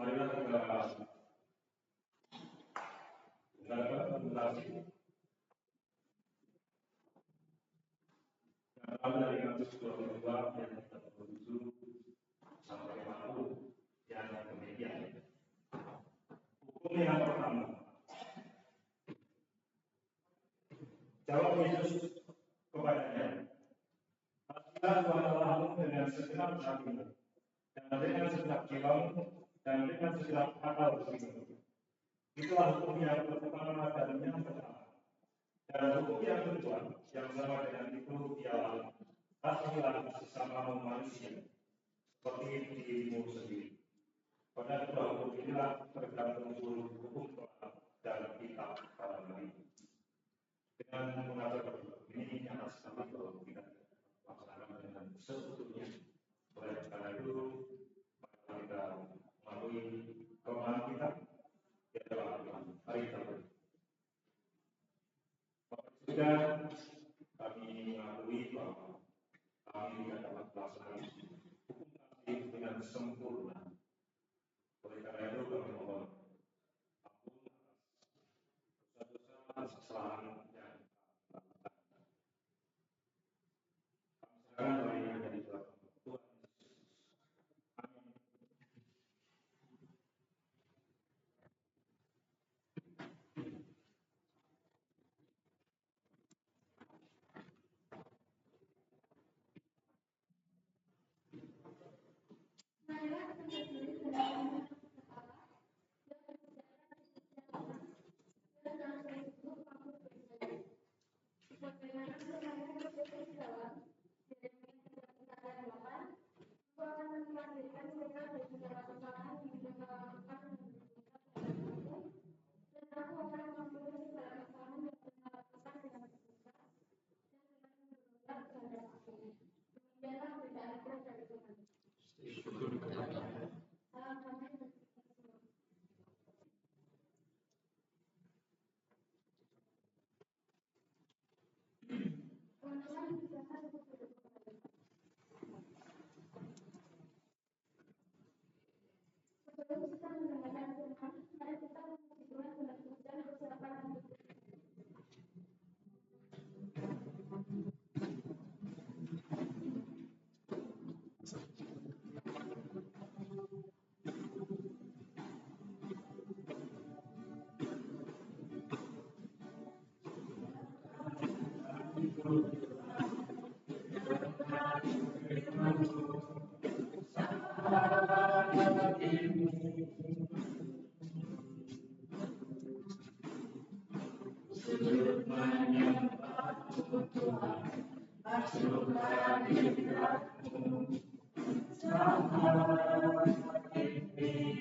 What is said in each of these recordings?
Marilah kita dengarkan meditasi yang ada dari kasus 22 yang 37 sampai 40 yang demikian. Hukum yang pertama. Jawab Yesus kepadanya, "Kasihilah Tuhan Allahmu dengan segenap hatimu, dan dengan segenap jiwamu, dan dengan segenap akal budimu. Itulah hukum yang pertama dan yang pertama. Dan hukum yang kedua, yang sama dengan itu ialah, kasihilah sesamamu manusia, seperti dirimu sendiri. Pada kedua hukum inilah tergantung seluruh hukum Taurat dan kitab para nabi." Dengan mengajar ini nyata sekali kalau kita laksanakan dengan seutuhnya. Oleh karena itu, mari kita melalui kelemahan kita, kita lakukan hari ini. Bapak sudah kami mengakui bahwa kami tidak dapat melaksanakan hukum kasih dengan sempurna. Oleh karena itu, kami mohon ampun atas dosa-dosa kesalahan yang kami serahkan dari Tuhan. sujud menyembah Tuhan, masukkan hidratmu, sama ini.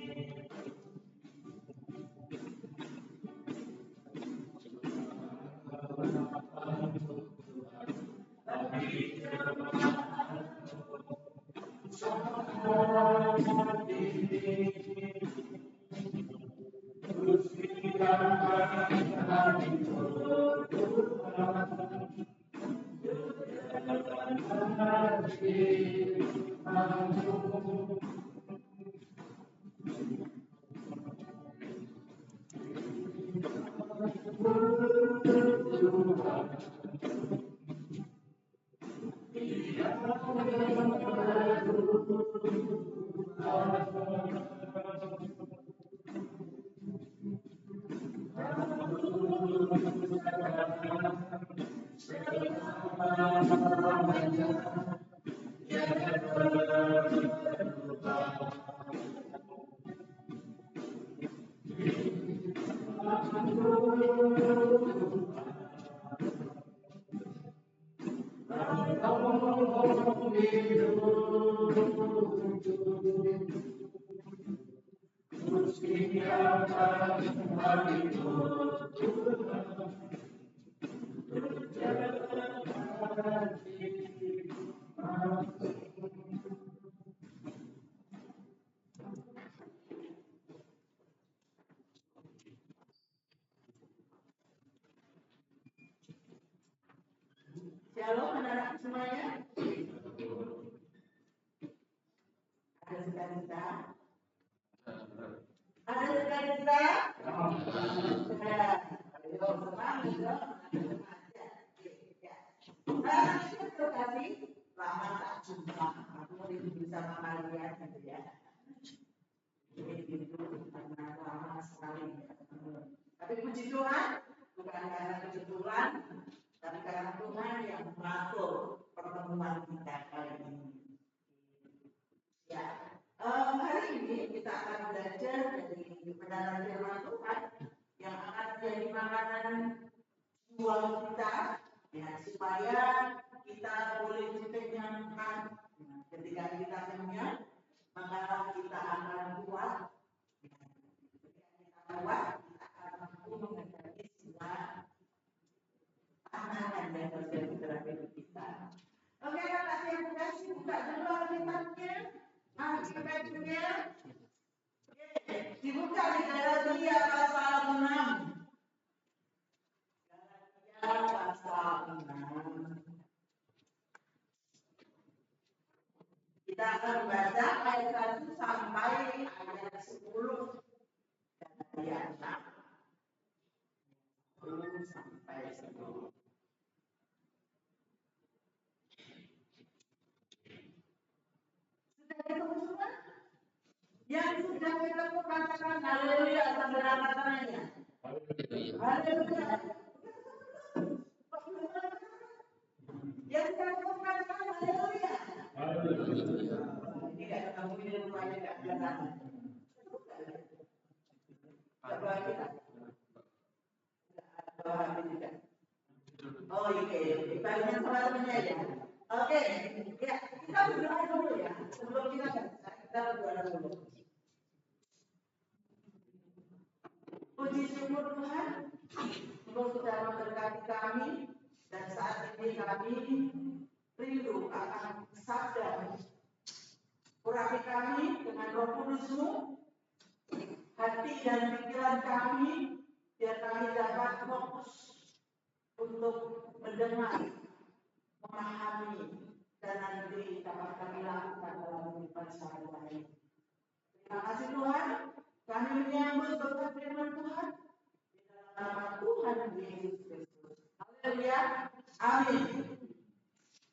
Shalom anak-anak semuanya. Ada sukacita? Ada sukacita? Ya. Ayo semangat dong. Terkasih, lama tak jumpa. Aku rindu sama kalian gitu ya. Rindu karena lama sekali. Tapi puji Tuhan, bukan karena kebetulan, tapi karena Tuhan yang mengatur pertemuan kita kali ini. Ya, hari ini kita akan belajar dari kebenaran firman Tuhan yang akan menjadi makanan jiwa kita, ya, supaya kita boleh dikenyangkan. Ketika kita kenyang, maka kita akan kuat. Ketika kita kuat, kita akan mampu menghadapi semua tantangan yang terjadi dalam hidup kita. Oke, Kakak yang kasih buka dulu Alkitabnya. Alkitabnya dibuka di Galatia pasal 6. Galatia pasal 6. Kita akan baca ayat 1 sampai ayat 10. Galatia 6. 10 sampai 10. Yang sudah ketemu katakan haleluya sambil angkatannya. Haleluya. Yang sudah ketemu katakan haleluya. Ini tidak ketemu di rumahnya tidak kelihatan. Coba kita. Tidak. Oh iya, dibandingkan sama temannya ya. Oke, ya kita berdoa dulu ya. Sebelum kita baca, kita berdoa dulu. Puji syukur Tuhan, Engkau sudah memberkati kami dan saat ini kami rindu akan sabda. Urapi kami dengan Roh Kudus-Mu, hati dan pikiran kami, biar kami dapat fokus untuk mendengar, memahami, dan nanti dapat kami lakukan dalam kehidupan sehari-hari. Terima kasih Tuhan. Kami menyambut berkat firman Tuhan di dalam nama Tuhan Yesus Kristus. Haleluya. Amin.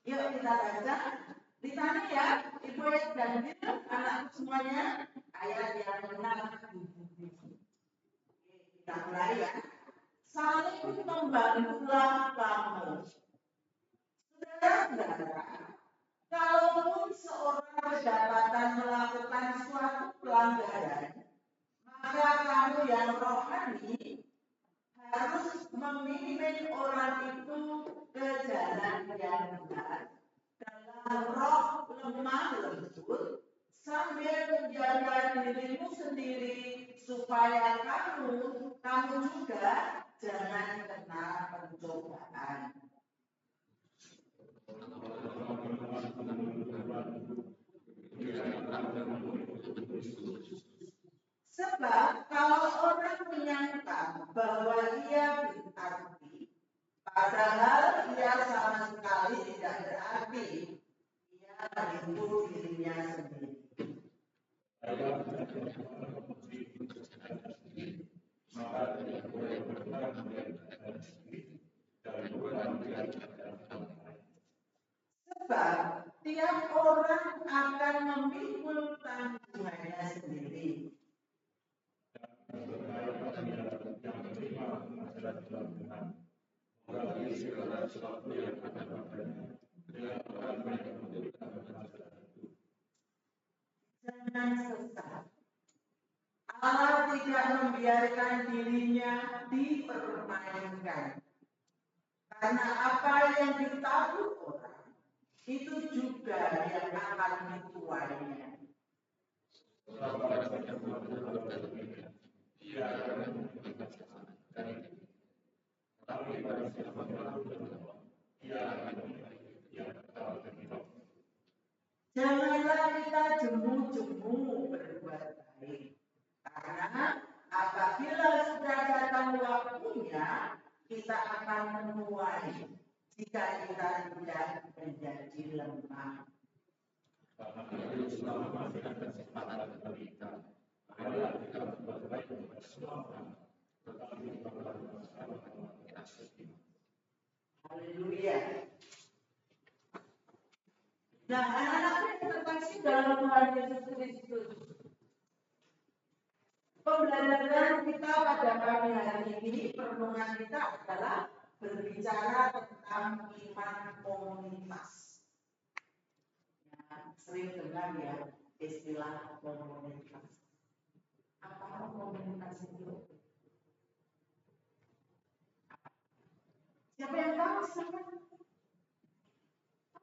Yuk kita baca. Ditanya ya, Ibu dan Ibu, anak semuanya, ayat yang 6. Kita mulai ya. Saling membantulah kamu. Saudara-saudara, kalaupun seorang kedapatan melakukan suatu pelanggaran, maka kamu yang rohani harus memilih kamu juga jangan kena pencobaan. Sebab kalau orang menyangka bahwa ia berarti, padahal ia sama sekali tidak berarti, ia menipu dirinya sendiri. Sebab tiap orang akan memikul tanggungannya sendiri. Jangan sesat. Allah tidak membiarkan dirinya dipermainkan. Karena apa yang ditabur orang, itu juga yang akan dituainya. Janganlah kita jemu-jemu berbuat baik. Karena apabila sudah datang waktunya, kita akan menuai jika kita tidak menjadi lemah. Haleluya. Nah, anak-anak yang terkasih dalam Tuhan Yesus Kristus, pembelajaran kita pada pagi hari ini, perenungan kita adalah berbicara tentang iman komunitas. Ya, sering dengar ya istilah komunitas. Apa komunitas itu? Siapa yang tahu sekarang?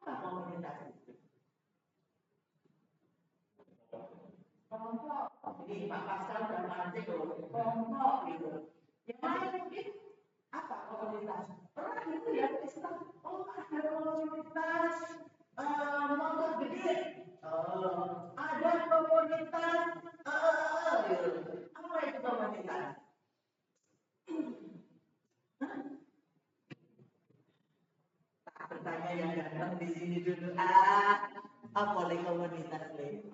Apa komunitas itu? Kelompok. Jadi Pak Pascal dan Martin kelompok gitu. Yang lain mungkin apa komunitas? Pernah gitu ya istilah, oh ada komunitas motor gede, ada komunitas gitu. Apa itu komunitas? Tak bertanya yang datang di sini dulu. Apa komunitas lain?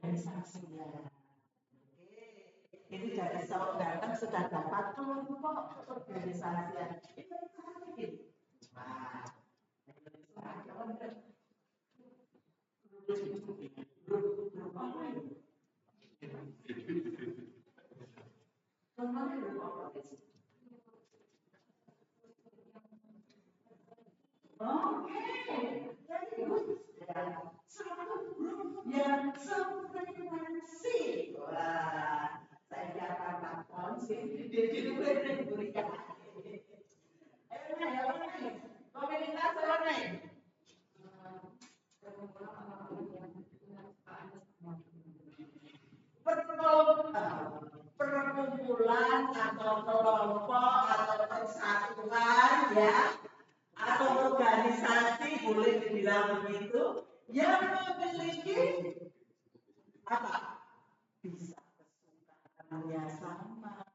Organisasi ya. Ini dari tahun datang sudah dapat kelompok organisasi. Satu grup yang sefrekuensi. Wah, saya dapat takon sih. Jadi berikan. Komunitas apa nih? Perkumpulan atau kelompok atau persatuan ya, atau organisasi boleh dibilang begitu, yang memiliki apa? Bisa kesukaannya sama,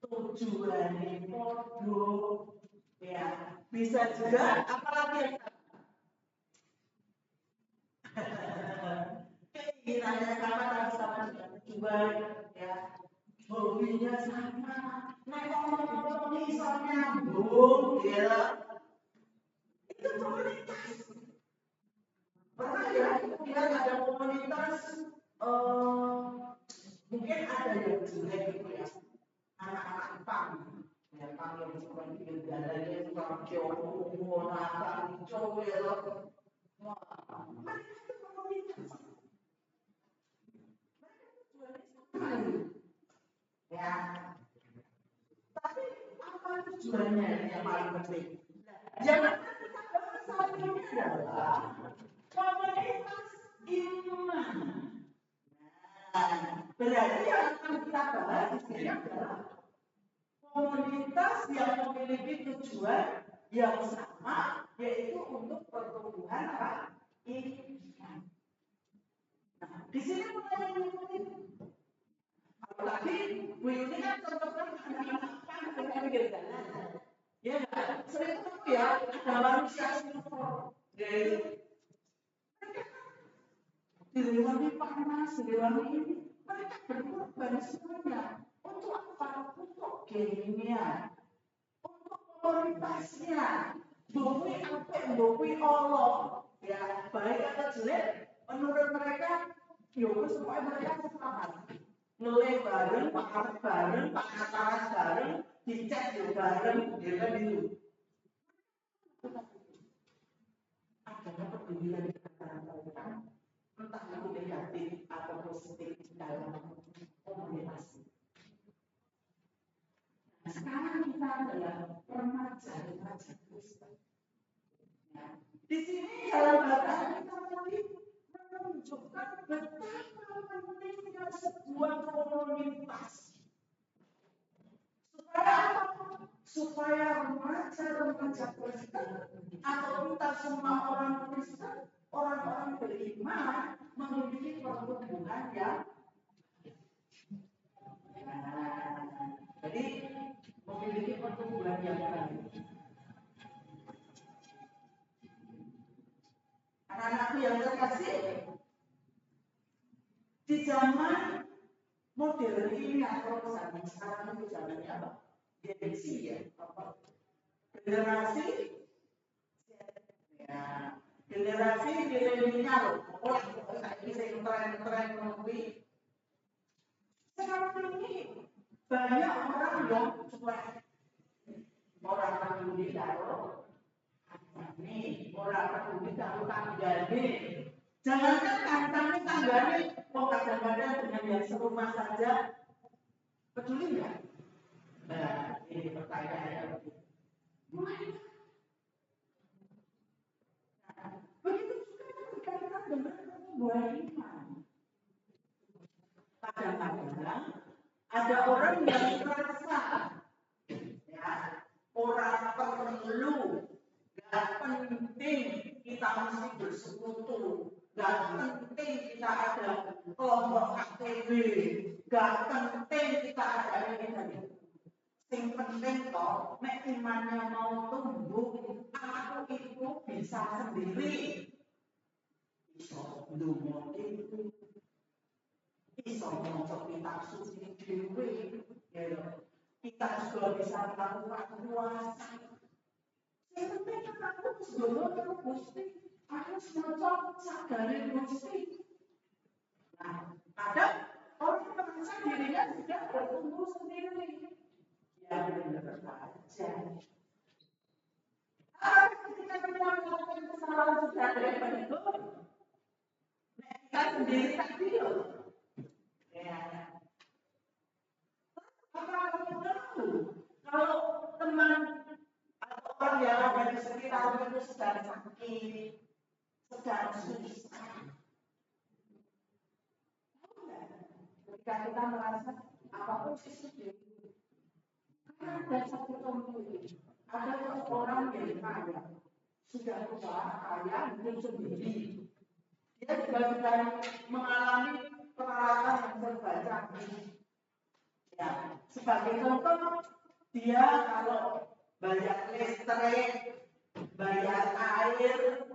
tujuannya podo, ya, bisa juga apalagi yang keinginannya sama tapi sama dengan tujuan, ya, hobinya sama, ngomong misalnya nyambung, ya. Itu komunitas. Pernah ya, kita ada komunitas, mungkin ada yang jelek gitu ya, anak-anak pang, ya pang yang suka bikin jalannya suka jauh, apa, jauh ya loh. Mereka itu komunitas. Ya. Tapi apa itu tujuannya yang paling penting. Jangan kita bahas saat ini adalah komunitas iman. Nah, berarti yang akan kita bahas di sini adalah komunitas yang memiliki tujuan yang sama, yaitu untuk pertumbuhan apa? Iman. Nah, di sini mulai mengikuti. Tadi Bu Yuni kan contohkan anak-anak pan dengan jalan. Ya nggak? Sering ketemu ya, ada manusia super. Jadi dilewati panas, dilewati ini, mereka berkorban semuanya. Untuk apa? Untuk gamenya, untuk komunitasnya. Bukti apa? Bukti Allah. Ya, baik atau jelek, menurut mereka, yuk supaya mereka selamat. Ngelih bareng, panas bareng, panas bareng, dicek bareng, gitu gitu. Ada kepedulian di antara mereka, entah itu negatif atau positif dalam komunitas. Nah, sekarang kita adalah remaja Kristen. Nah, di sini dalam bahasa kita tadi menunjukkan betapa pentingnya sebuah komunitas. Supaya apa? Supaya remaja Kristen atau kita semua orang Kristen, orang-orang beriman memiliki pertumbuhan yang jadi memiliki pertumbuhan yang baik. Anak-anakku yang terkasih, di zaman modern ini atau zaman sekarang itu zamannya apa? Generasi ya, apa? Generasi ya, generasi milenial. Oh, ini saya tren lebih. Sekarang ini banyak orang yang cuek, orang peduli taruh ini, orang peduli taruh tanggane. Jangankan tanggane, oh kadang-kadang dengan yang serumah saja peduli nggak? Nah, ini pertanyaannya. Begitu juga berkaitan dengan pertumbuhan iman. Kadang-kadang ada orang yang merasa ya, orang perlu, gak penting kita mesti bersekutu, gak penting kita ada kelompok KTB, gak penting kita ada ini. Yang penting toh, nek imannya mau tumbuh, aku itu bisa sendiri. Iso ndonga itu, iso maca kitab suci dhewe, ya. Kita juga bisa melakukan puasa. Yang penting aku sebelum aku Gusti, aku semacam sadari Gusti. Nah, kadang orang merasa dirinya sudah bertumbuh sendiri. Ya benar saja. Ketika kita melakukan kesalahan sudah ada itu, kita sendiri tadi loh. Ya. Apa tahu kalau teman atau orang yang ada di sekitar itu sedang sakit, sedang susah. Ketika kita merasa apapun sesuatu, ada satu contoh, ada orang yang kaya, sudah usaha kaya hidup sendiri. Dia juga sudah mengalami peralatan yang serba canggih. Ya, sebagai contoh, dia kalau bayar listrik, bayar air,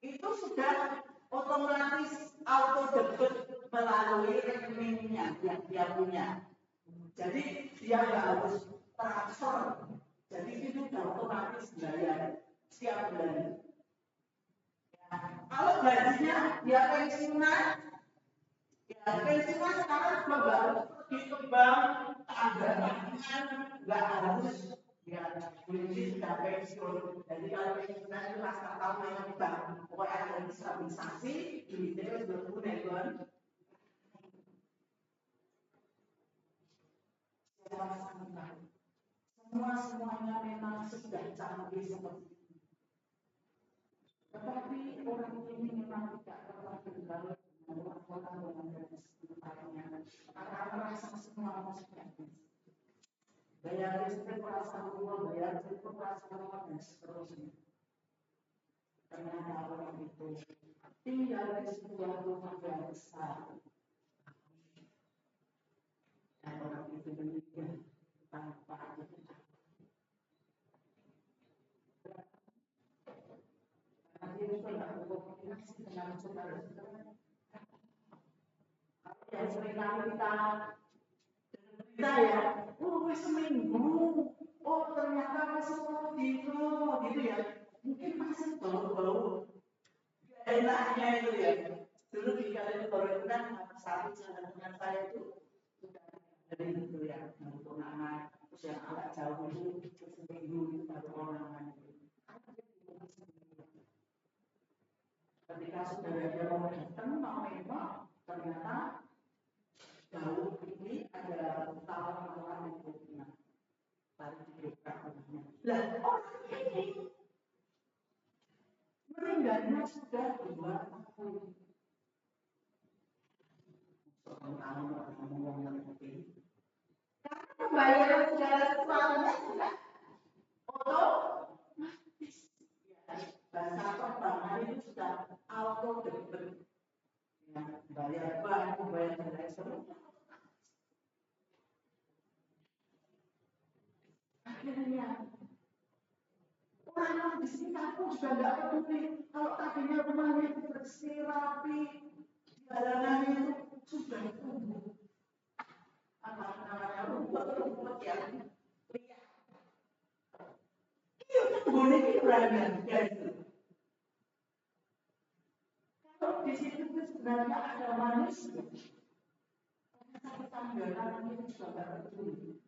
itu sudah otomatis auto debit melalui rekeningnya yang dia punya. Jadi dia nggak harus transfer. Jadi itu sudah otomatis bayar setiap bulan. Ya, kalau gajinya dia pensiunan, ya pensiunan sekarang juga nggak harus pergi ke bank, tanggungan, nggak harus ya polisi sudah pensiun. Jadi kalau pensiunan itu rasa tahu yang bank, pokoknya ada stabilisasi, duitnya sudah punya kan. semuanya memang sudah canggih seperti ini. Tetapi orang ini memang tidak pernah tinggal dengan orang-orang dari sekitarnya. Karena merasa semua sudah bisa. Bayar listrik merasa rumah, bayar listrik merasa rumah, dan seterusnya. Ternyata orang itu tinggal di sebuah rumah yang besar. Dan orang itu demikian tanpa itu. Nanti itu tidak berkomunikasi dengan saudara-saudara. Yang seringkali kita ya, seminggu, ternyata seperti itu, gitu ya. Mungkin masih bau-bau. Enaknya itu ya. Dulu di kalian baru kan satu dengan saya itu sudah dari itu ya, untuk anak, terus yang agak jauh itu seminggu itu baru orang ketika saudara mau datang, mau nengok, ternyata jauh ini ada tawaran yang punya baru diberikan. Lah orang ini meninggalnya sudah 2 tahun. Seorang ngomong seperti karena pembayaran segala sesuatunya sudah otomatis. Bahasa perbankan itu sudah auto debit. Bayar bank, bayar dan seterusnya. Akhirnya orang di sini aku juga nggak peduli kalau tadinya rumahnya itu bersih rapi, jalanannya itu sudah tumbuh. Apa namanya rumput yang liar. Itu boleh dikurangi guys. Kalau di situ sebenarnya ada manusia, tanggalan itu juga nggak peduli.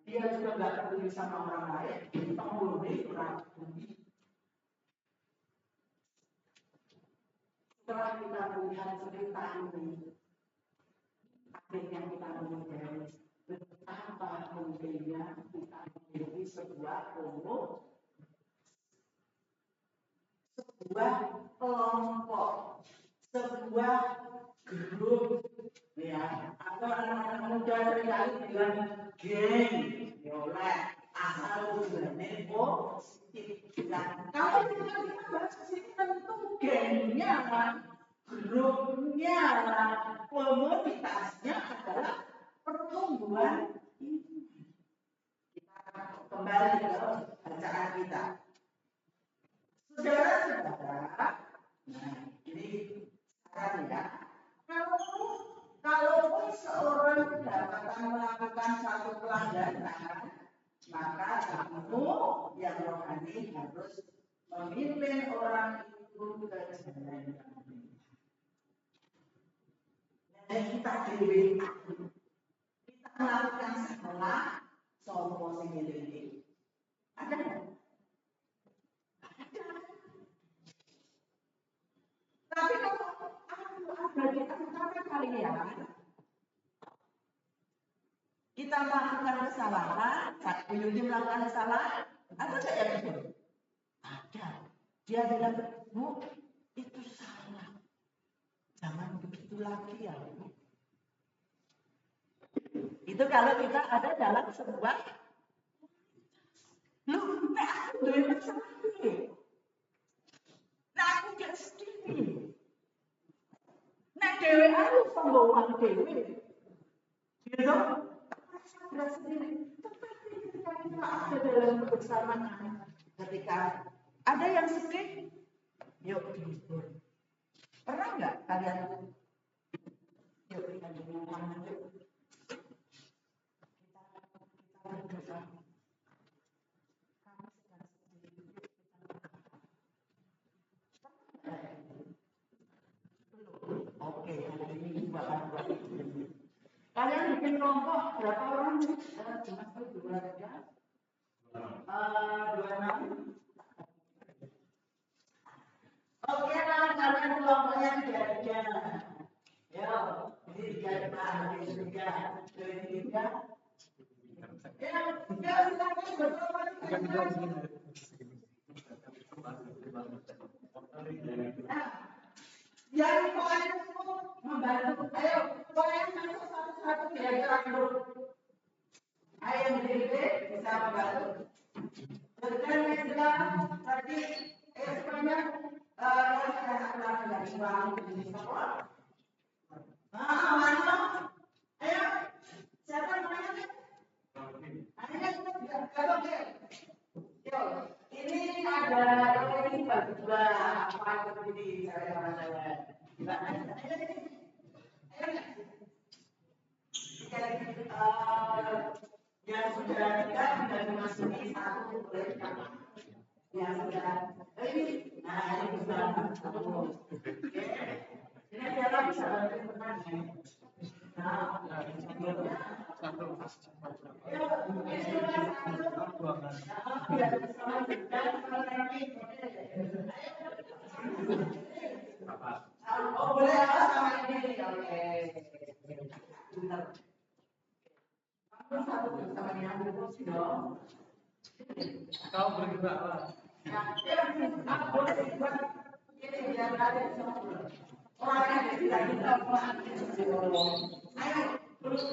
Dia juga nggak peduli sama orang lain, penghuni orang bumi. Setelah kita melihat cerita ini, akhirnya kita menyadari betapa pentingnya kita menjadi sebuah kelompok, sebuah grup, ya, atau anak-anak muda seringkali bilang geng, boleh, asal tujuannya positif. Nah, kalau kita bahas di sini tentu gengnya, grupnya, komunitasnya adalah pertumbuhan ini. Kita kembali ke bacaan kita. Saudara-saudara, nah ini saran ya. Kalaupun seorang kedapatan melakukan satu pelanggaran, maka kamu yang rohani harus memimpin orang itu ke jalan yang benar. Dan kita dewi, kita melakukan salah, soal ini. Ada nggak? Tapi kalau aku ada di antara kalian, kita melakukan kesalahan, Pak Yudi melakukan kesalahan, ada nggak yang betul? Ada. Dia bilang, Bu, itu salah. Jangan begitu lagi ya, Bu. Itu kalau kita ada dalam sebuah, lu, aku udah masalah nih. Nah, aku gak sedih. Nah, dewe aku pembawaan dewe. Gitu? Gak sendiri. Tetapi ketika kita ada dalam kebersamaan, ketika ada yang sedih, yuk dihibur. Pernah nggak kalian? Yuk kita ngomong yuk. Kita berdoa. Kamu sedang sedih, yuk kita belum. Oke, hari ini bakal buat ini. Kalian bikin kelompok berapa orang? Cuma 2 26. Oke lah, kalian kelompoknya 3. Yo, ini 3 ini 3. Ya, kita Yang pokoknya semua membantu. Ayo, pokoknya masuk satu-satu kira-kira dulu. Ayo yang gede bisa membantu. Dengan media tadi semuanya anak-anak dari bank di sekolah. Mana? Ayo, siapa namanya? Kalau yo, ini ada ini berdua apa begini saya yang sudah tidak dimasuki satu boleh yang sudah ini sudah ini adalah bisa bantu temannya. Oh boleh sama ini oke. Sama yang dong. Kau bergeraklah. Ini biar ada orang yang tidak kita ayo terus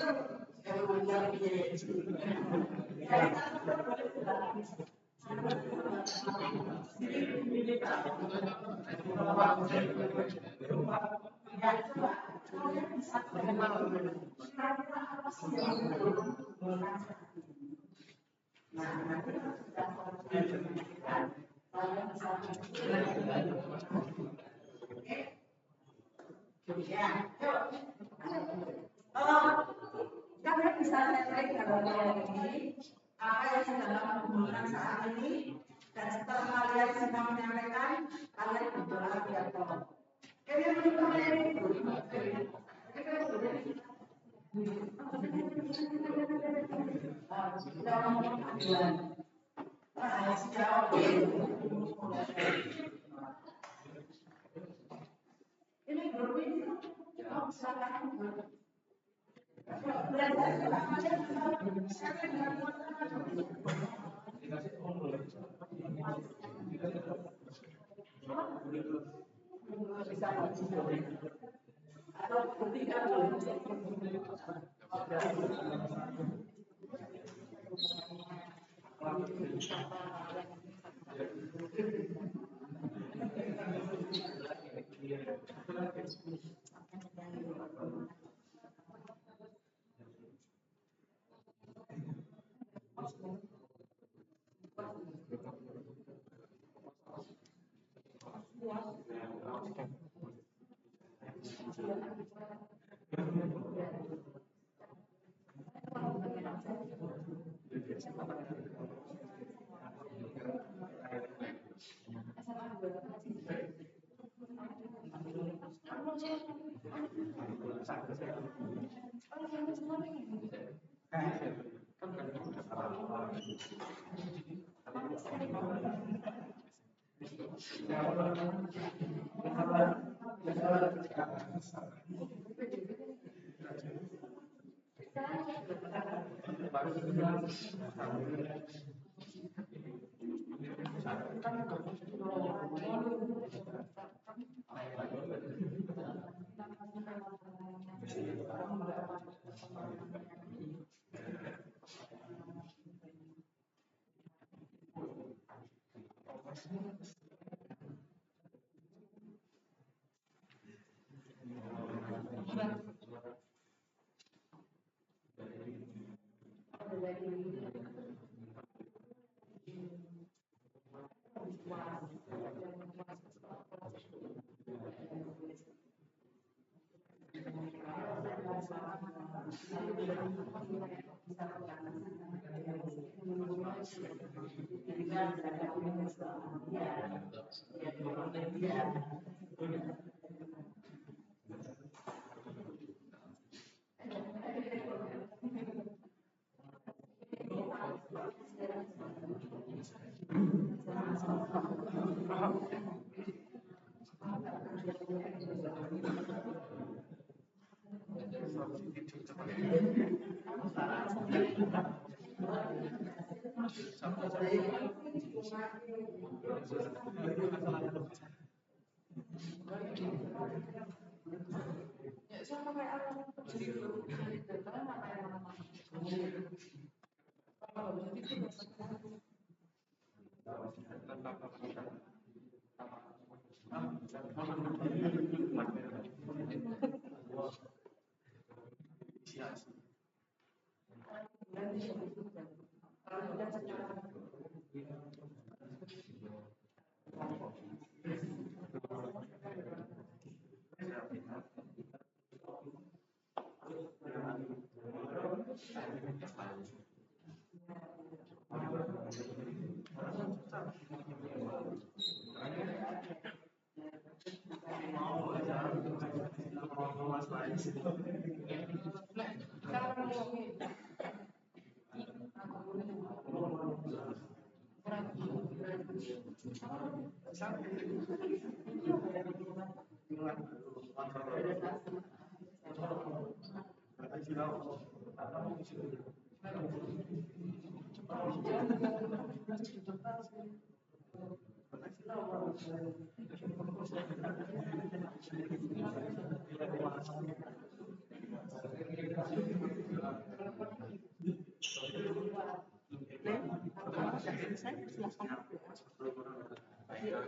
kalian bisa lihat gambar ini apa yang sedang menggunakan saat ini dan setelah kalian semua menyampaikan kalian berdoa biar tolong. Kalian berdoa ini. Ini grup ini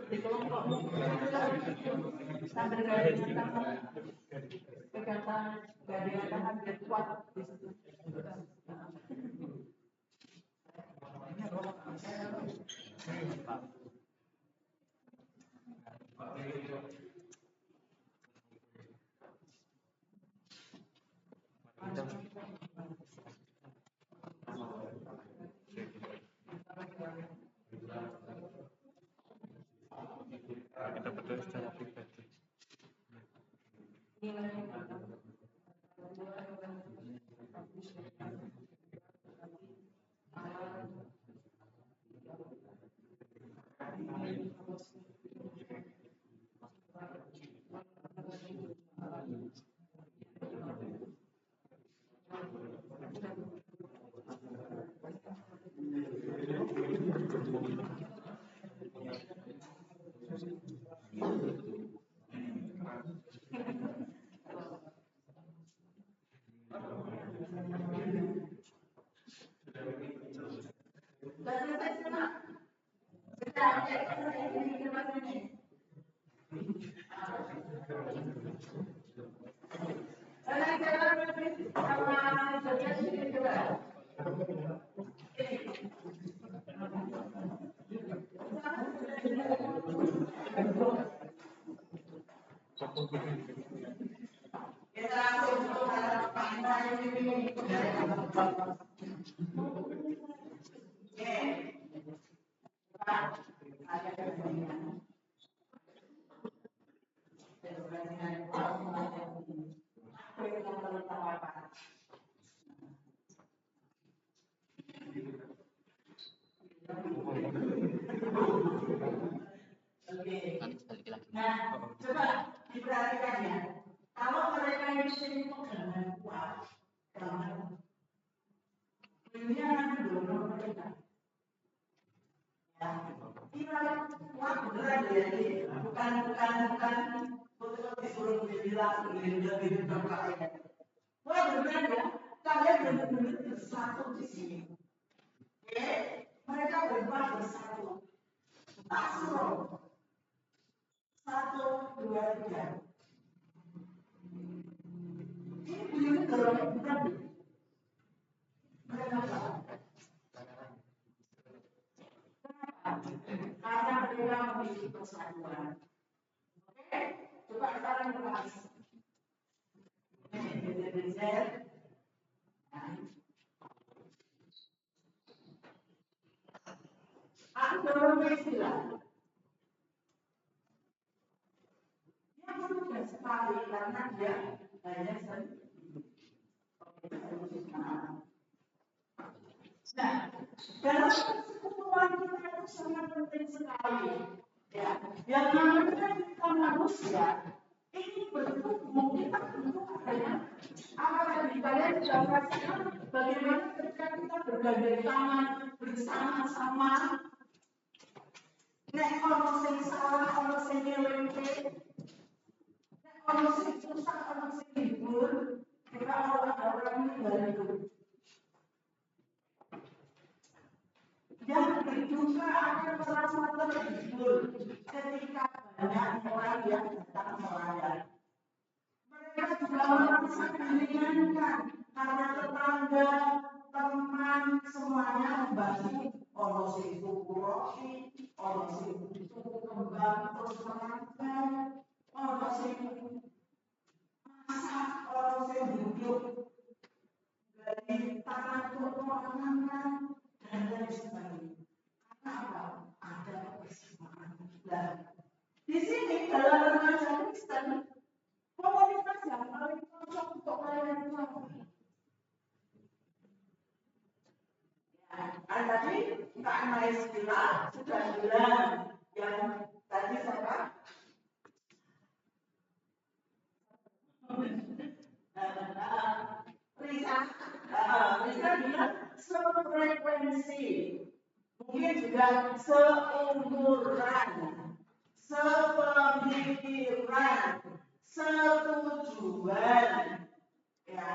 Di kelompok sambil kegiatan hampir kuat di situ. Kita berdua secara pribadi. Nah, coba diperhatikan ya. Kalau mereka yang itu dengan kuat, ini akan mendorong mereka. Ya, kita kuat beneran ya, bukan betul disuruh dibilang lebih berkaya. Wah beneran ya, kalian benar-benar bersatu di sini. Oke, mereka berdua bersatu. Tak suruh. 1, 2, 3. Ini beliau dorongnya bukan mereka karena mereka memiliki persatuan. Oke, coba sekarang bahas. Aku dorong istilah. Yang mudah sekali karena dia hanya Nah, dalam persekutuan kita itu sangat penting sekali. Ya, yang namanya kita manusia ini bertumbuh, kita bentuk adanya apa tadi kalian sudah merasakan bagaimana ketika kita bergandeng tangan bersama-sama, nek ono sing salah, ono sing nyeleweng, nek ono sing susah, ono sing hibur, kita ada orang membantu. Yang juga akan merasa terhibur ketika banyak orang yang datang melayani. Mereka juga merasa diringankan karena tetangga, teman, semuanya membantu. Ono sing tuku roti, ono sing tuku kembang terus makan, ono sing masak, ono sing duduk dari tangan untuk makanan dan lain sebagainya. Karena apa? Ada kebersamaan. Nah, di sini dalam remaja Kristen, komunitas yang paling cocok untuk kalian itu apa? Tadi Kak Mais bilang sudah bilang yang tadi siapa? Risa bilang sefrekuensi, mungkin juga seumuran, sepemikiran, setujuan, ya.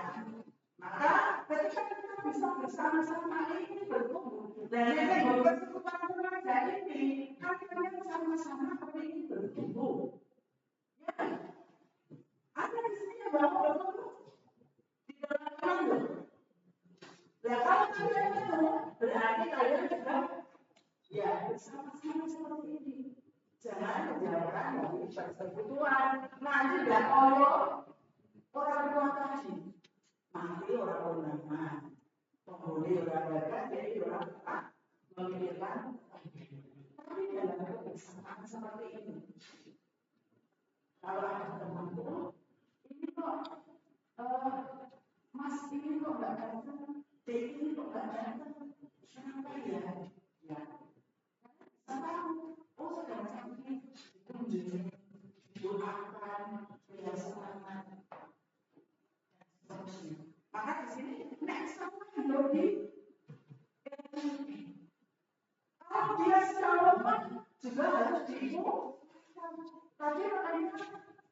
Maka ketika kita bisa bersama-sama ini bertumbuh, dan ini berkecukupan remaja ini, akhirnya sama-sama ini bertumbuh. Ya, ada di sini yang baru bertumbuh di dalam iman. Nah, kalau kalian ketemu, berarti kalian juga ya bersama-sama seperti ini. Jangan menjauhkan dari persekutuan. Nanti tidak orang tua tadi. Nanti orang undangan, penghuni orang badan, jadi orang tak memikirkan. Tapi dalam kebersamaan seperti ini, kalau ada teman tuh, ini kok Mas ini kok nggak datang, ini kok nggak datang, kenapa ya? Ya, tahu, oh sedang sakit, itu doakan, biar semangat. Maka di sini nek sama Yodi, kalau dia secara lemah juga harus diibu. Tadi makanya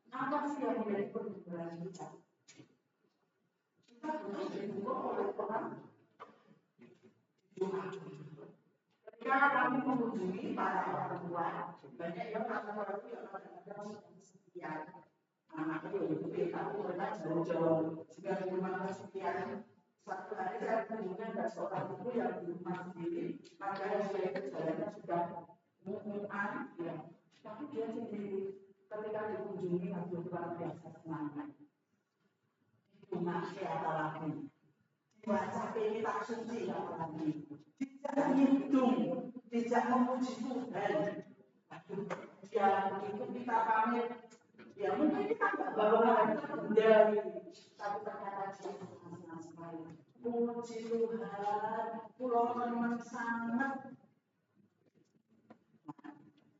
apa sih yang menjadi pergumulan kita? Kita butuh dibuka oleh orang doa. Ketika kami mengunjungi para orang tua, banyak yang orang tua yang kadang-kadang sekian. Anaknya itu tapi mereka jauh-jauh jika di rumah sekian satu hari saya kunjungi ada seorang ibu yang di rumah sendiri padahal dia itu jalannya sudah mu'an ya tapi dia sendiri ketika dikunjungi langsung luar biasa semangat itu masih apa lagi dibaca kitab suci apa lagi tidak hitung tidak memuji Tuhan dia begitu kita pamit. Ya mungkin kita nggak bawa kita kendali, tapi ternyata dia sangat sekali. Puji Tuhan, pulau teman sangat.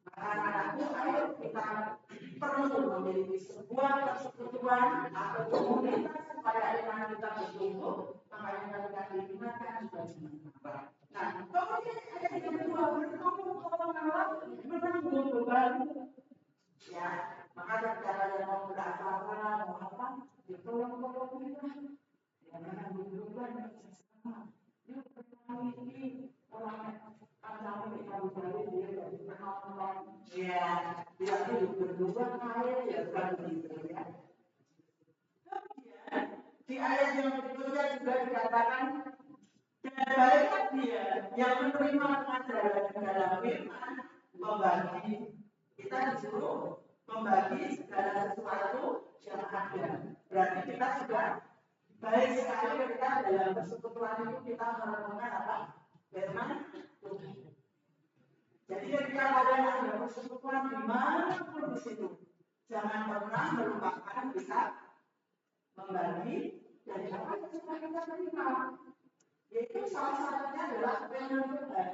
Maka anakku, ayo kita perlu memiliki sebuah persekutuan atau komunitas supaya iman kita bertumbuh, makanya kita diingatkan juga semangat. Nah, kemudian ada yang kedua, menanggung beban. Ya, maka cara yang mau beracara, mau apa, ditolong kita. Ya, karena beban yang sama. Dia pernah ini orang anak kita mencari dia dari penonton. Ya, dia itu berubah air ya bukan begitu ya. Kemudian di ayat yang berikutnya juga dikatakan dan baiklah dia yang menerima pengajaran dalam firman membagi. Kita disuruh membagi segala sesuatu yang ada. Berarti kita sudah baik sekali ketika dalam persekutuan itu kita merenungkan apa? Firman Tuhan. Jadi ketika kalian ada persekutuan dimanapun di situ, jangan pernah melupakan bisa membagi dari apa yang sudah kita terima. Yaitu salah satunya adalah firman Tuhan.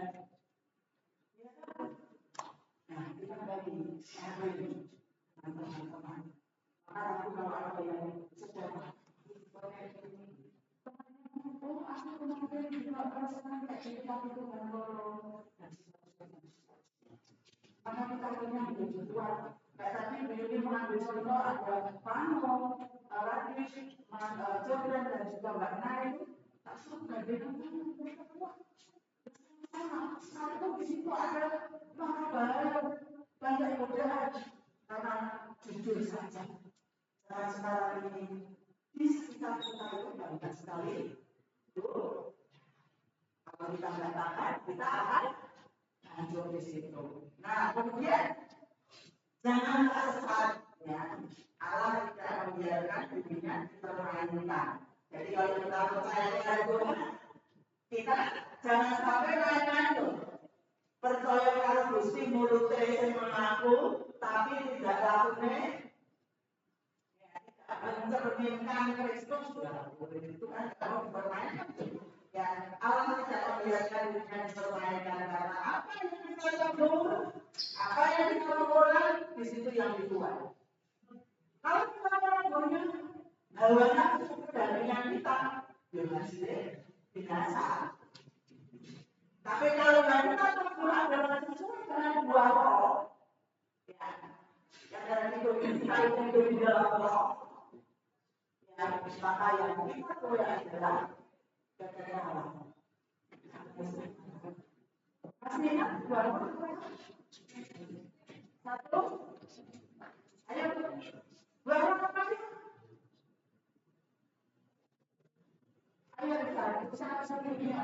Nah, kita bagi sharing dengan teman-teman. Maka nanti kalau ada yang sedang seperti ini, teman-teman, oh aku kemudian juga merasakan kayak cerita itu kan karena kita punya begitu kuat. Kayak tadi beliau mengambil contoh ada Pano, Radis, Mas Jordan dan juga Mbak Nai tak suka dengan mereka kuat. Sekalipun di situ ada banyak godaan karena jujur saja. Sekarang ini di sekitar kita itu banyak sekali. Tuh, kalau kita mengatakan kita akan hancur di situ. Nah, kemudian jangan sesat ya. Allah tidak membiarkan dirinya dipermainkan. Jadi kalau kita percaya kepada Tuhan, kita jangan sampai main-main. Percaya kalau Gusti mulutnya yang mengaku, tapi tidak lakunya mencerminkan Kristus. Itu kan kalau dipermainkan. Ya, Allah tidak membiarkan dirinya dipermainkan karena apa yang kita lakukan, apa yang kita lakukan, di situ yang dibuat. Kalau kita melakukannya, hawa nafsu kedagingan kita, ya binasa. Tapi kalau kita berdoa adalah sesuai dengan buah roh, ya, yang dalam hidup kita itu hidup di dalam roh, ya, maka yang kita boleh adalah kepada Allah. Masih ingat buah roh? Satu, ayo, buah roh apa sih? Ayo kita sama-sama ini.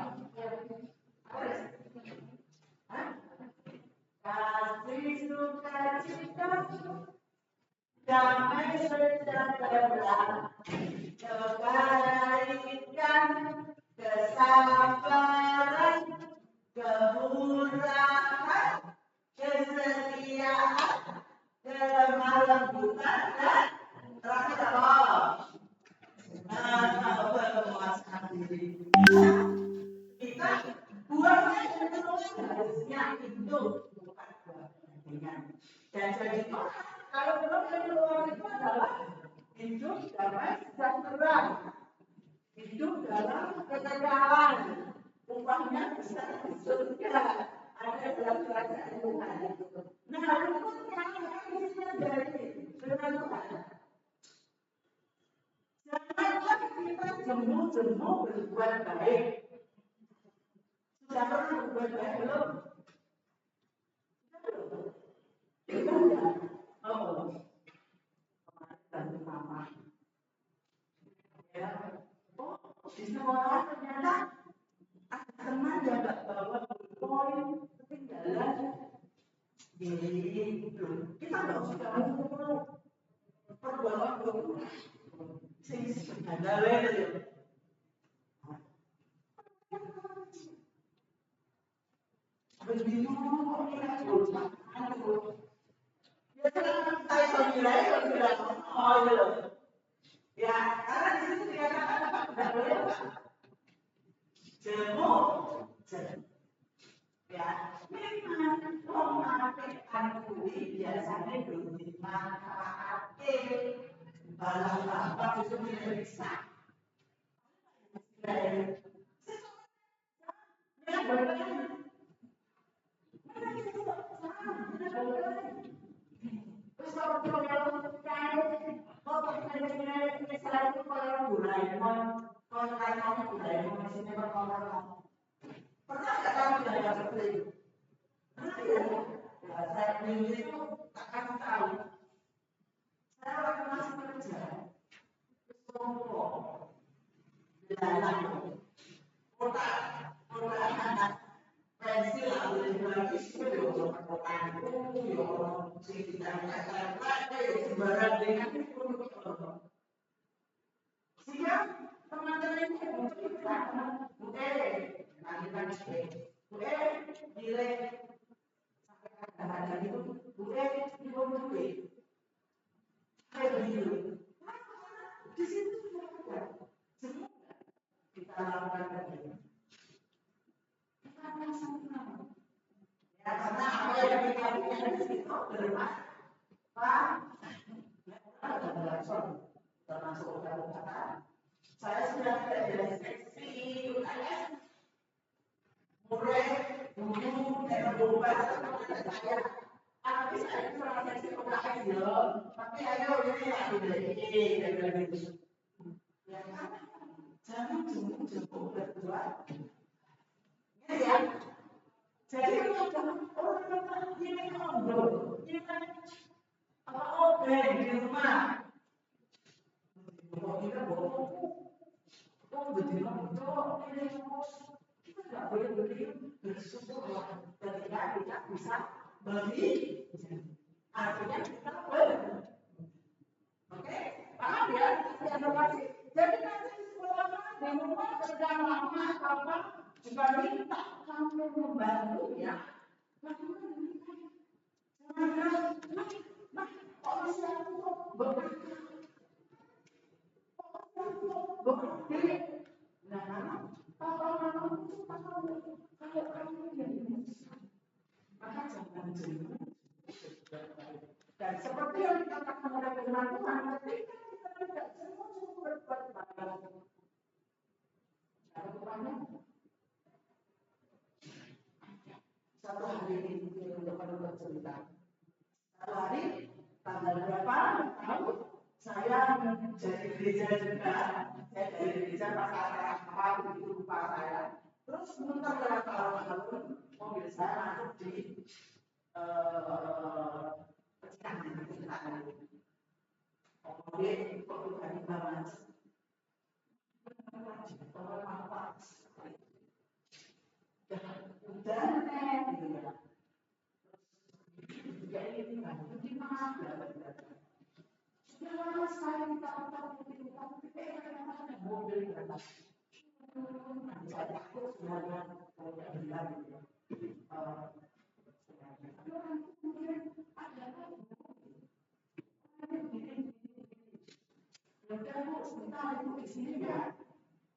Kasih sukacita, damai sejahtera, kebaikan, kesabaran, kemurahan, kesetiaan, kelemah lembutan dan rasa takut. Berkuasa diri. Kita buahnya yang harusnya hidup bukan buah kepentingan. Dan jadi kalau belum keluar itu adalah hidup damai sejahtera, hidup dalam kekekalan, upahnya besar di surga, ada dalam kerajaan Tuhan. Nah, rukun yang harusnya dari dengan Tuhan. Janganlah kita jemu-jemu berbuat baik. Sudah pernah berbuat baik belum? Oh, bantu mama. Ya, oh di sekolah ternyata ada teman yang nggak bawa poin ketinggalan. Jadi kita nggak usah perbuatan buruk. Ada lagi. Begitu kita coba, ya sekarang saya menilai kalau tidak mau gitu. Ya, karena di situ dikatakan apa tidak boleh apa? Jemu. Ya, memang pemakaian kulit biasanya belum dimanfaatkan. Balang apa itu bisa. Pernah nggak kamu belajar seperti itu? Pernah ya? Saya minggu itu akan tahu. Saya waktu masih kerja, jalan, kota anak, pensil ambil lagi sebelum kotaku, yo, sih tidak kata yo sembarang dengan itu. Sehingga teman-teman ini bukan nilai sampai itu bukan dibuat kayak begitu. Di situ semua kita lakukan begini. Kita lakukan. Ya karena apa yang kita lihat di situ bermanfaat. Termasuk kata saya sudah tidak jadi seksi UKS saya. Aku saya kurang seksi UKS ya, tapi ayo ini aku dari itu. Ya kan, jangan jemput berdua. Gitu ya. Jadi orang ini ngobrol, ini kan apa obeng di rumah. Kalau kita bohong, betul ini kita nggak boleh bersyukur ketika kita bisa beli. Artinya kita beli. Oke, paham ya? Jadi nanti di sekolah di rumah kerja mama apa juga minta kamu membantu ya. Kalau saya bekerja dan seperti yang dikatakan oleh firman Tuhan, ketika kita tidak sungguh-sungguh berbuat baik, satu hari ini untuk bercerita. Satu hari tanggal berapa? Tahu? Saya menjadi gereja juga. Saya dari gereja pasar apa begitu lupa saya. Terus sebentar lewat tahun-tahun mobil saya masuk di percikan itu. Mobil perubahan banget. Dan gitu ya. Jadi ini kan di mana sudah lama sekali tahu kita mobil berapa. Saya takut semuanya tidak bilang gitu. Sebentar itu di sini ya.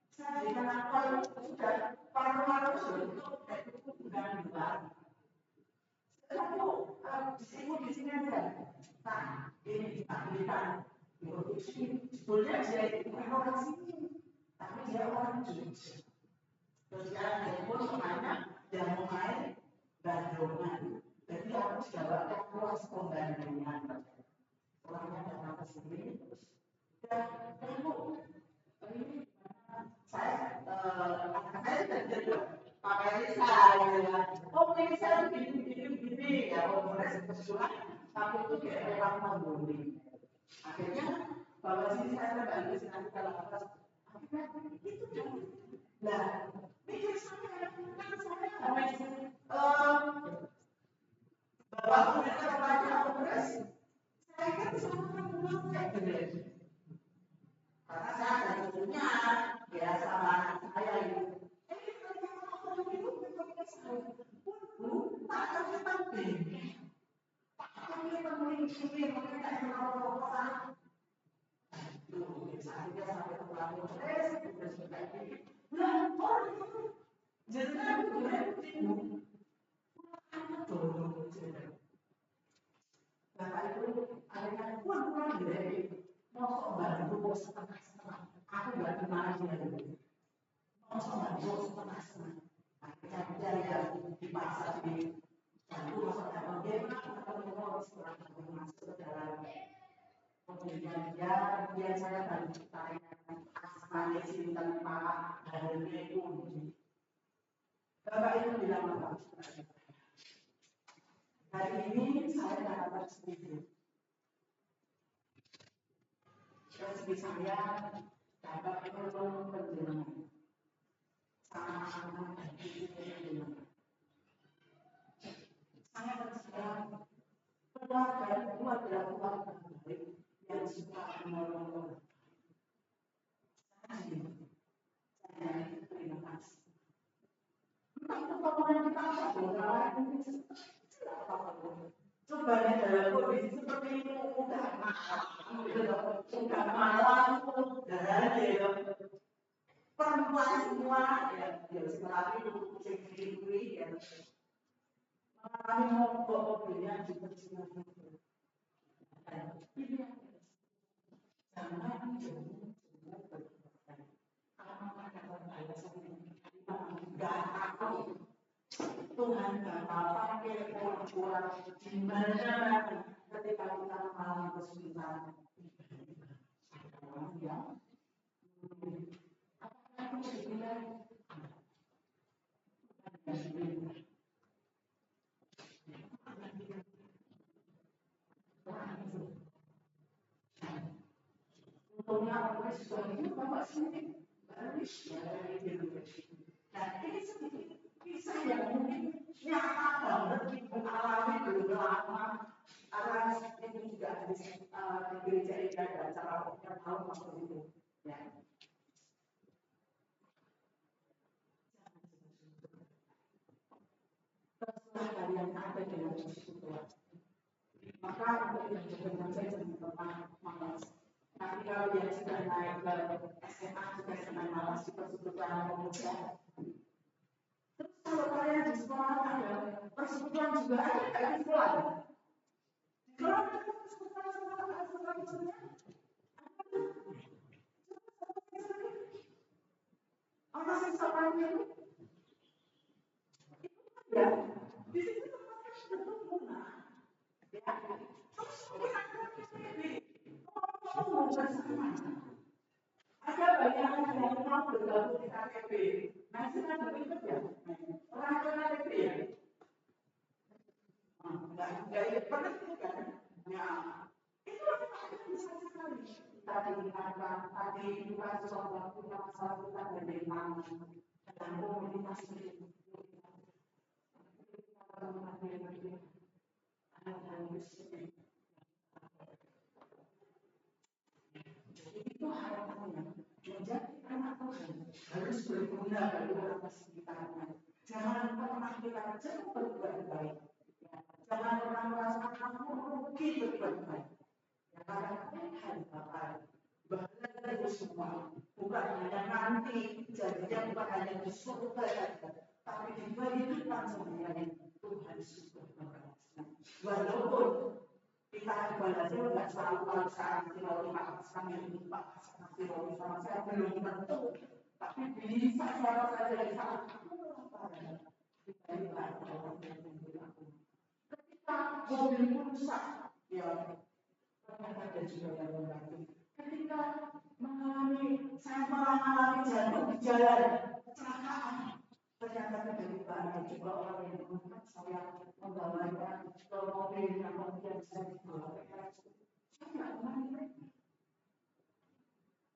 Saya dengan apa sudah paru-paru sudah itu sudah dibuat. Lalu di sini aja. Nah, ini diambilkan diproduksi. Sebetulnya dia itu bukan orang sini, tapi dia orang Jogja. Terus dia pun namanya Jamuai Bandungan. Jadi aku jawabnya luas pembandingan. Orangnya datang ke sini terus saya pakai saya oh ini saya begini ya mulai sesuatu aku tuh kayak orang membuli akhirnya kalau sini saya bantu nanti kalau atas akhirnya itu nah mikir saya kan saya harus bawa mereka kepada kongres saya kan sama pulang kayak gini karena saya ada tentunya ya sama anak saya itu tak ada penting tak ada penting mereka yang melakukan saya sampai pulang kongres sudah seperti ini nah orang itu jenengan itu Bapak itu akhirnya pulang dari mau bantu setengah-setengah. Aku nggak kenal dia dulu. Mau bantu setengah-setengah. Akhirnya dia yang di pasar di bantu masalah bagaimana kalau setelah masuk ke dalam kemudian dia saya bantu tanya asmanya sinten Pak Harune itu. Bapak itu bilang apa? Hari ini saya dapat sedikit. Rezeki saya dapat menolong penjenengan. Sama-sama itu penjenengan. Saya bersedia keluarga itu adalah keluarga baik yang suka menolong orang. Saya terima kasih. Entah pertolongan kita apa, orang ini coba dalam kondisi seperti itu udah malam dari perempuan semua ya setelah itu sendiri ya mengalami mobilnya juga jangan Tuhan Bapa pakai pola di mana ketika kita mengalami kesulitan. Ya. Apakah itu sebenarnya untungnya orang sebagainya bapak sendiri baris dari Indonesia. Nah ini sedikit kisah yang mungkin nyata banget ibu alami belum lama. Alas itu juga di gereja ini ada acara yang tahu maksud itu. Ya. Terserah kalian ada dengan situasi. Maka untuk itu dengan saya jangan malas. Nanti kalau dia sudah naik ke SMA juga senang malas di persekutuan pemuda. Terus kalau kalian di sekolah ada persekutuan juga ada di sekolah. Di sekolah ada persekutuan sekolah. Apa sih soalnya? Ya, di situ tempatnya sudah berguna. Ya, terus kita ada bayangan yang mau bergabung di KTP. Nah, sudah begitu ya. Orang ke KTP ya. Enggak pernah kan? Ya, itu bisa sekali. Tadi dikatakan, tadi bukan sesuatu punya masalah kita dari mana. Dan komunitas itu. Itu harapannya menjadi anak Tuhan harus berguna bagi orang sekitarnya. Jangan pernah kita jauh berbuat baik. Jangan pernah merasa kamu rugi berbuat baik. Karena Tuhan Bapa bahkan itu semua bukan hanya nanti jadinya bukan hanya di surga saja, tapi di kehidupan sehari-hari Tuhan sudah memperhatikan. Walaupun kita ibadahnya tidak selalu kalau saat tiroli paksakan yang lupa paksakan tiroli sama saya belum tentu, tapi bisa saja di saat aku melakukan kita ibadah orang yang aku. Ketika mobil rusak, ya ternyata ada juga yang membantu. Ketika saya mengalami jatuh di jalan kecelakaan, ternyata tiba-tiba ada juga orang yang mengangkat saya membawanya ke mobil yang kemudian saya dibawa ke RS. Saya tidak mengenal mereka,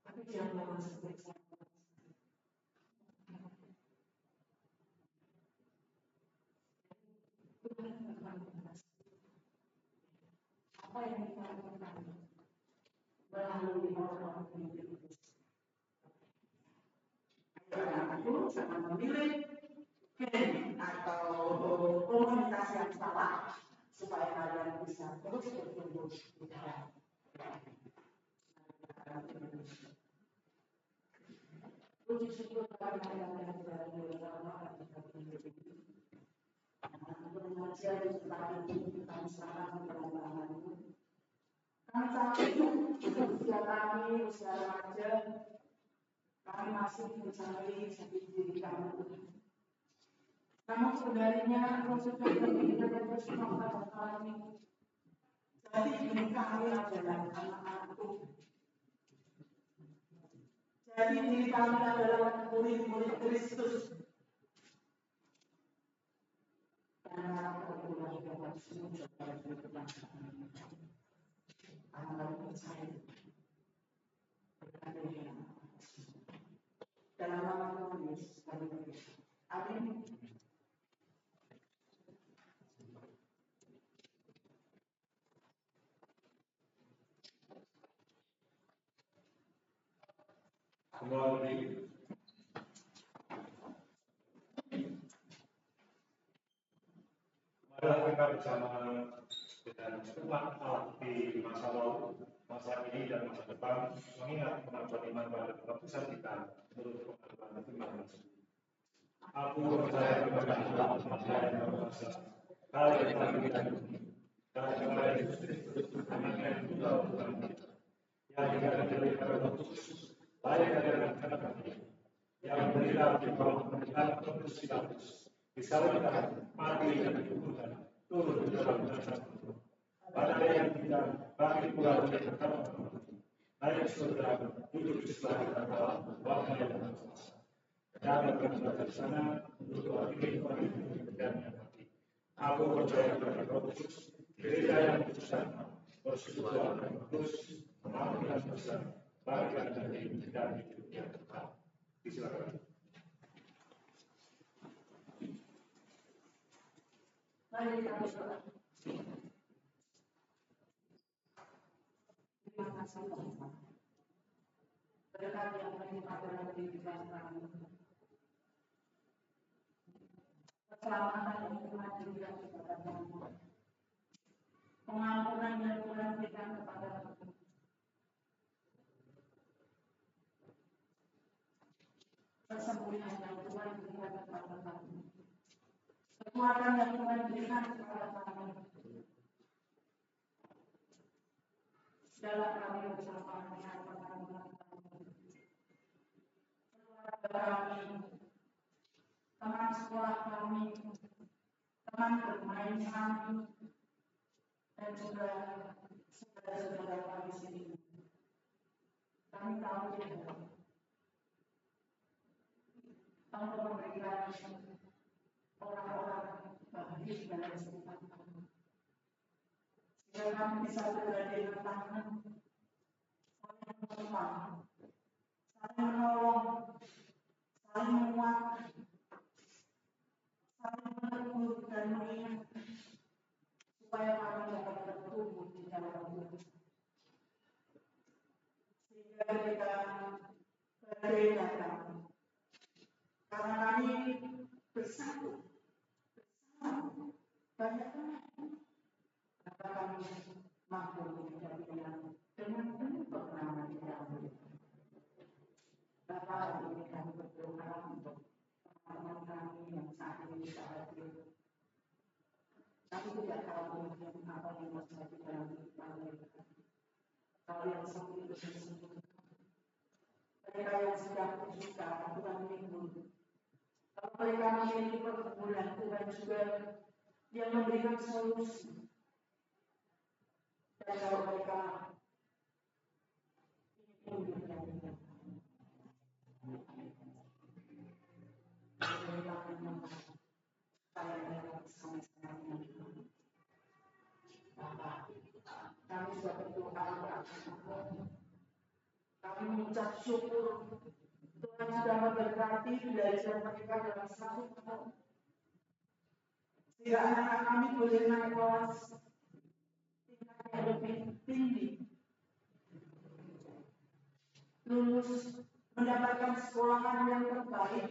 tapi dia memang seperti saya. Apa yang kita lakukan melalui orang-orang yang itu jangan memilih geng atau komunitas yang salah supaya kalian bisa terus bertumbuh di dalam puji syukur karena yang berada di dalam pengajian tentang kami sekarang pengembangan kami saat itu usia kami usia remaja kami masih mencari jati diri kami. Namun sebenarnya sudah berbeda dari semua pada kami. Jati diri kami adalah anak-anakku. Jati diri kami adalah murid-murid Kristus. Karena perbuatan kita semua adalah kebangsaan. Anak-anak percaya berkata dalam nama Tuhan Yesus kami berdoa. Amin. Kembali. Marilah kita bersama dengan umat Allah di masa lalu, masa ini dan masa depan, mengingat pengakuan iman pada baptisan kita menurut pengakuan firman Yesus. Aku percaya kepada Allah, Bapa yang Maha Kuasa, Allah yang Maha Tinggi, dan kepada Yesus Kristus, Anaknya yang tunggal Tuhan kita, yang dikasihi oleh Roh Kudus, lahir dari anak kami, yang menderita di bawah pemerintahan Pontius Pilatus, Misalnya kita mati dan dikuburkan, turun di dalam neraka. Pada yang kita bagi pulau yang pertama, naik surga, duduk di sebelah kanan Allah, wahai yang berkuasa. Dan berkata di sana untuk wakil orang yang berjaya mati. Aku percaya pada Roh Kudus, gereja yang bersama, persekutuan yang kudus, pengampunan dosa, bagian dari dan hidup yang kekal. Silakan. Mari kita berdoa. Terima kasih Tuhan. Berkat yang melimpah dalam kehidupan kami. Keselamatan yang Tuhan berikan kepada kami. Pengampunan yang Tuhan berikan kepada kami. Kesembuhan yang Tuhan berikan kepada kami. Kekuatan yang Tuhan berikan kepada kami. Dalam kami bersama dengan keluarga kami, teman sekolah kami, teman bermain kami, dan juga saudara-saudara kami sendiri. Kami tahu juga Engkau memberikan orang-orang baik dalam sekitar kami. Sehingga kami bisa berada di tangan, saling menolong, saling menguatkan, saling menegur dan mengingatkan, supaya kami dapat bertumbuh di dalam Tuhan. Sehingga ketika badai datang, karena kami bersatu, bersama, banyak teman, maka kami mampu menjadinya dengan penuh kemenangan di dalam Tuhan. Bapak, hari ini kami berdoa untuk teman-teman kami yang saat ini tidak hadir. Kami tidak tahu mungkin apa yang terjadi dalam kehidupan mereka. Kalau yang sakit itu disembuhkan, mereka yang sedang berduka, Tuhan melindungi. Kalau mereka memiliki pergumulan, Tuhan juga yang memberikan solusi. Dan kalau mereka ingin dari Tuhan, supaya mereka bersama-sama dengan Tuhan. Bapak, kami sudah berdoa kami mengucap syukur Tuhan sudah memberkati belajar mereka dalam satu tahun. Sehingga anak-anak kami boleh naik kelas tingkat yang lebih tinggi, lulus mendapatkan sekolahan yang terbaik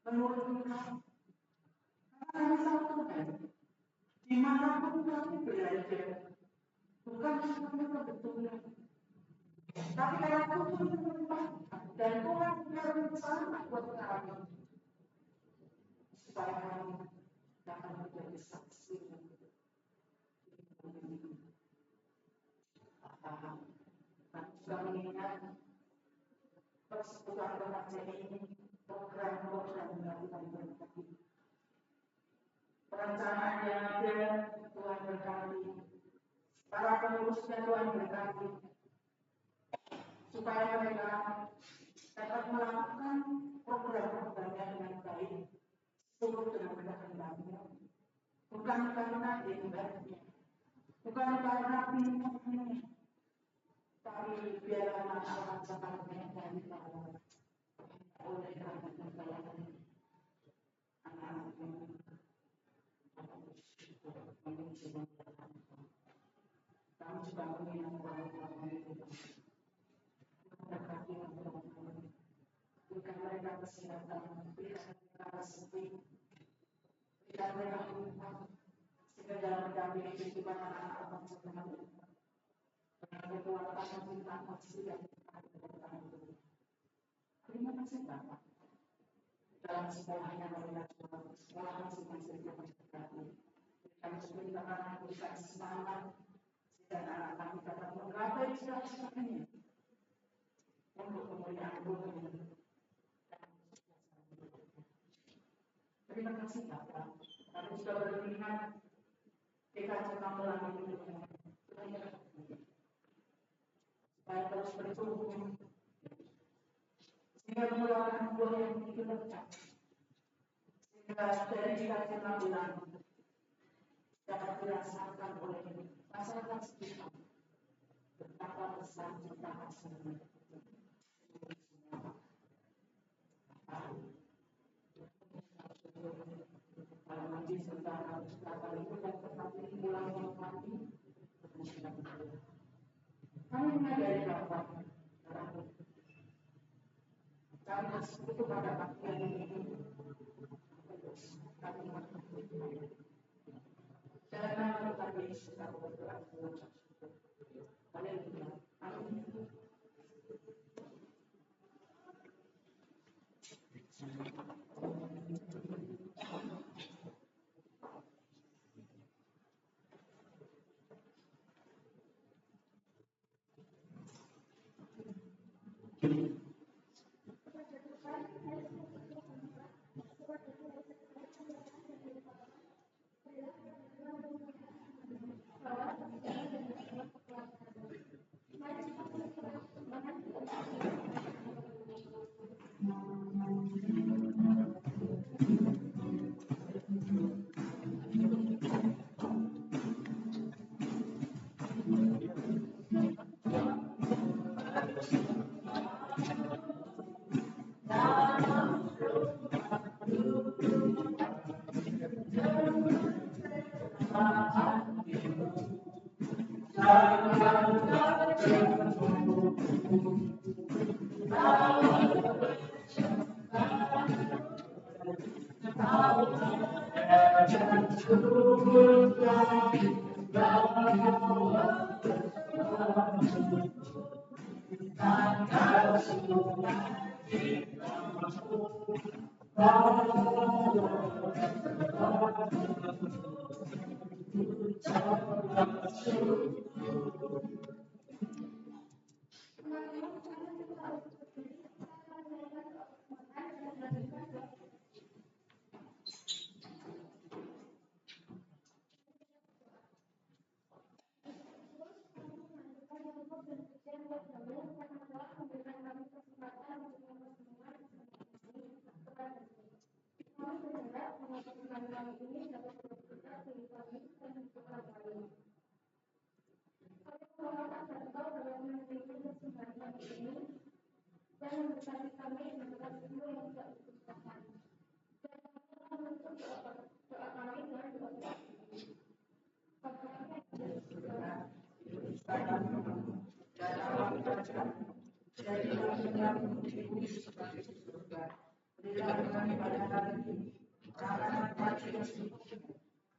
menurut kami. Karena kami tahu Tuhan, dimanapun kami belajar, bukan karena kebetulan, tapi karena Tuhan menempatkan dan Tuhan punya rencana buat kami, supaya kami dapat menjadi saksi. Kami juga mengingat persekutuan remaja ini program-program yang Tuhan berkati. Perencanaan yang ada Tuhan berkati, para pengurusnya Tuhan berkati, supaya mereka dapat melakukan program-programnya dengan baik, seluruh dengan kehendaknya, bukan karena hebatnya, bukan karena pintarnya, tapi biarlah masalah-masalahnya dari bawah oleh karena kebaikan anak-anaknya. Kami juga mengingatkan orang-orang itu. Berikan mereka kesehatan, berikan mereka rezeki, berikan mereka hikmah, sehingga dalam mendampingi kehidupan anak-anak bangsa mereka, dengan kekuatan yang kita masih dan terima kasih Bapak. Dalam sekolahnya mereka juga sekolah masing-masing yang berkati. Kami juga akan berikan semangat dan anak kami dapat menggapai cita-citanya untuk kemuliaan Tuhan. Terima kasih Bapak. Kami sudah berpihak PKC Tambelan itu supaya terus bertumbuh sehingga mengeluarkan buah yang begitu lekat, sehingga dari PKC Tambelan dapat dirasakan oleh masyarakat sekitar betapa besar cinta kasihnya. Kalau nanti setelah itu dan tetapi pulang mati, kami menyadari bahwa kami bersekutu pada bagian ini. Kami jangan melakukan diri sedang berdoa. Haleluya. Amin.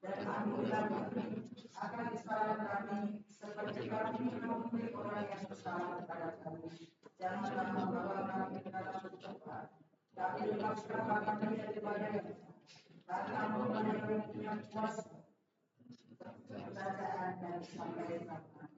Dan ampunilah kami akan kesalahan kami seperti kami mengampuni orang yang bersalah kepada kami. Janganlah membawa kami ke dalam pencobaan, tapi lepaskanlah kami daripada yang jahat. Karena Engkau yang punya kuasa, kerajaan dan sampai kapan.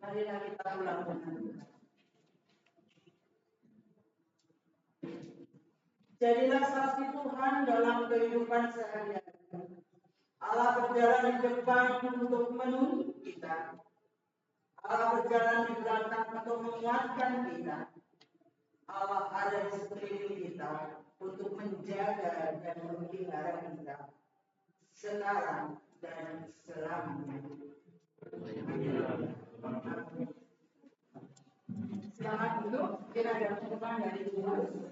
Marilah kita ulang dengan Jadilah saksi Tuhan dalam kehidupan sehari-hari. Allah berjalan di depan untuk menuntun kita. Allah berjalan di belakang untuk menguatkan kita. Allah ada di sekeliling kita untuk menjaga dan memelihara kita sekarang dan selamanya. Selamat duduk. Kita ada pengumuman dari Tuhan.